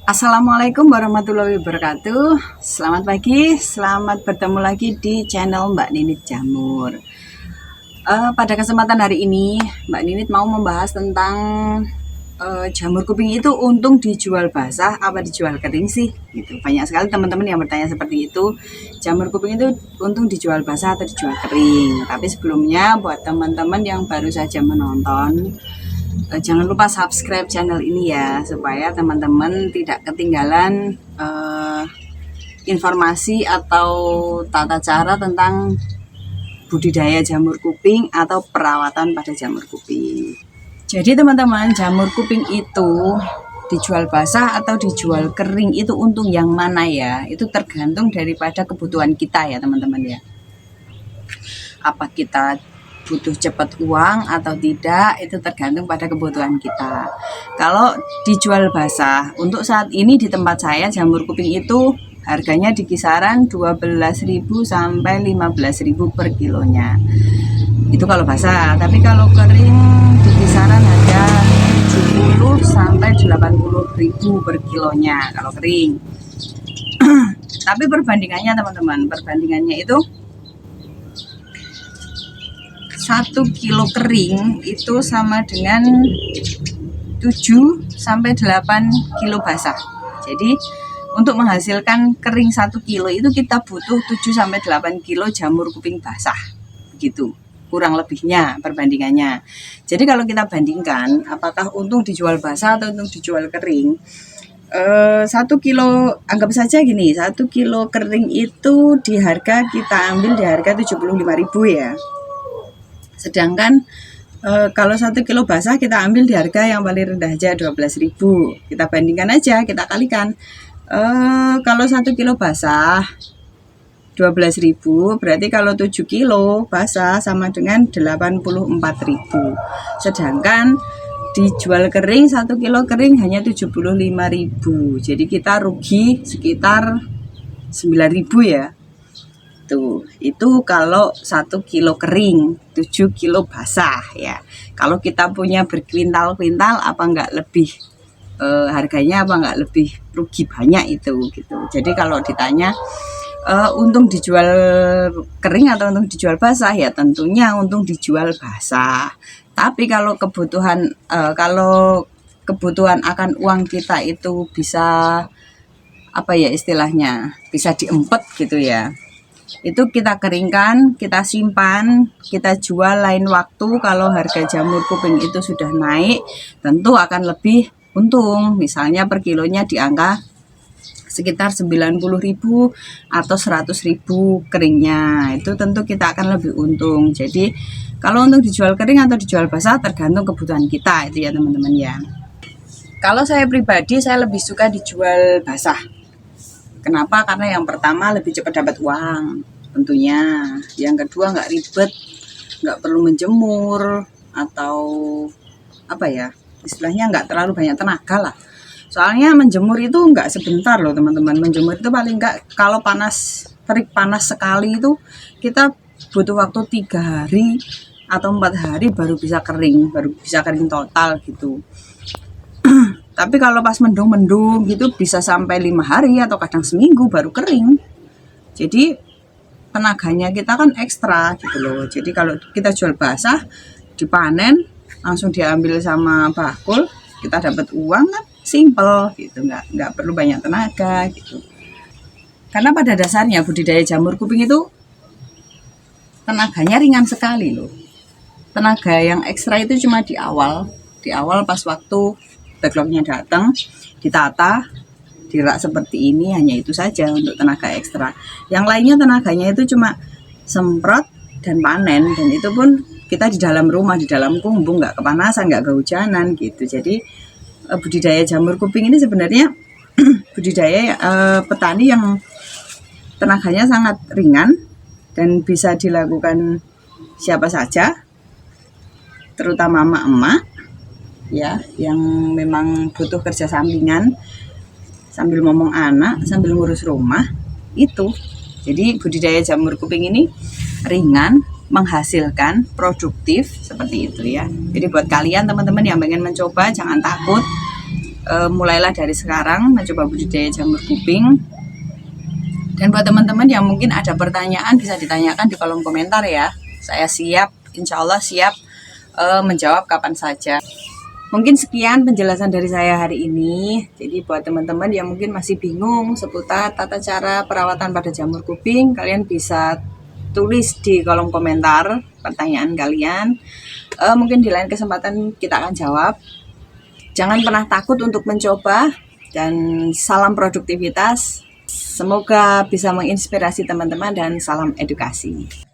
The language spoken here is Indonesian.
Assalamualaikum warahmatullahi wabarakatuh. Selamat pagi, selamat bertemu lagi di channel Mbak Ninit Jamur. Pada kesempatan hari ini, Mbak Ninit mau membahas tentang jamur kuping itu untung dijual basah apa dijual kering sih? Gitu. Banyak sekali teman-teman yang bertanya seperti itu. Jamur kuping itu untung dijual basah atau dijual kering? Tapi sebelumnya buat teman-teman yang baru saja menonton, jangan lupa subscribe channel ini ya, supaya teman-teman tidak ketinggalan informasi atau tata cara tentang budidaya jamur kuping atau perawatan pada jamur kuping. Jadi teman-teman, jamur kuping itu dijual basah atau dijual kering itu untung yang mana ya? Itu tergantung daripada kebutuhan kita ya teman-teman ya. Apa kita butuh cepat uang atau tidak, itu tergantung pada kebutuhan kita. Kalau dijual basah, untuk saat ini di tempat saya jamur kuping itu harganya di kisaran 12.000 sampai 15.000 per kilonya. Itu kalau basah, tapi kalau kering di kisaran harga 70 sampai 80.000 per kilonya kalau kering. Tapi perbandingannya teman-teman, perbandingannya itu 1 kilo kering itu sama dengan 7 sampai 8 kilo basah. Jadi untuk menghasilkan kering 1 kilo itu kita butuh 7 sampai 8 kilo jamur kuping basah. Begitu kurang lebihnya perbandingannya. Jadi kalau kita bandingkan apakah untung dijual basah atau untung dijual kering, 1 kilo, anggap saja gini, 1 kilo kering itu di harga kita ambil di harga 75.000 ya. Sedangkan kalau 1 kilo basah kita ambil di harga yang paling rendah aja 12.000. Kita bandingkan aja, kita kalikan. Kalau 1 kilo basah 12.000, berarti kalau 7 kilo basah sama dengan 84.000. Sedangkan dijual kering 1 kilo kering hanya 75.000. Jadi kita rugi sekitar 9.000 ya. Tuh, itu kalau 1 kilo kering, 7 kilo basah ya. Kalau kita punya berkuintal-kuintal, apa enggak lebih harganya apa enggak lebih rugi banyak itu gitu. Jadi kalau ditanya untung dijual kering atau untung dijual basah, ya tentunya untung dijual basah. Tapi kalau kebutuhan akan uang kita itu bisa apa ya istilahnya, bisa diempet gitu ya. Itu kita keringkan, kita simpan, kita jual lain waktu. Kalau harga jamur kuping itu sudah naik, tentu akan lebih untung. Misalnya per kilonya di angka sekitar 90.000 atau 100.000 keringnya. Itu tentu kita akan lebih untung. Jadi kalau untuk dijual kering atau dijual basah tergantung kebutuhan kita itu ya teman-teman ya. Kalau saya pribadi, saya lebih suka dijual basah. Kenapa? Karena yang pertama lebih cepat dapat uang tentunya. Yang kedua nggak ribet, nggak perlu menjemur atau apa ya istilahnya, nggak terlalu banyak tenaga lah. Soalnya menjemur itu nggak sebentar loh teman-teman. Menjemur itu paling nggak kalau terik panas sekali itu kita butuh waktu 3 hari atau 4 hari baru bisa kering total gitu. Tapi kalau pas mendung-mendung gitu bisa sampai 5 hari atau kadang seminggu baru kering. Jadi tenaganya kita kan ekstra gitu loh. Jadi kalau kita jual basah, dipanen, langsung diambil sama bakul, kita dapat uang kan simple gitu, nggak perlu banyak tenaga gitu. Karena pada dasarnya budidaya jamur kuping itu tenaganya ringan sekali loh. Tenaga yang ekstra itu cuma di awal pas waktu backlognya datang, ditata, dirak seperti ini, hanya itu saja untuk tenaga ekstra. Yang lainnya tenaganya itu cuma semprot dan panen, dan itu pun kita di dalam rumah, di dalam kumbung, nggak kepanasan, nggak kehujanan gitu. Jadi budidaya jamur kuping ini sebenarnya budidaya petani yang tenaganya sangat ringan dan bisa dilakukan siapa saja, terutama emak-emak ya, yang memang butuh kerja sampingan sambil ngomong anak, sambil ngurus rumah itu. Jadi budidaya jamur kuping ini ringan, menghasilkan, produktif seperti itu ya. Jadi buat kalian teman-teman yang pengen mencoba, jangan takut. mulailah dari sekarang mencoba budidaya jamur kuping. Dan buat teman-teman yang mungkin ada pertanyaan bisa ditanyakan di kolom komentar ya. Saya siap, insya Allah siap menjawab kapan saja. Mungkin sekian penjelasan dari saya hari ini. Jadi buat teman-teman yang mungkin masih bingung seputar tata cara perawatan pada jamur kuping, kalian bisa tulis di kolom komentar pertanyaan kalian. Mungkin di lain kesempatan kita akan jawab. Jangan pernah takut untuk mencoba, dan salam produktivitas. Semoga bisa menginspirasi teman-teman dan salam edukasi.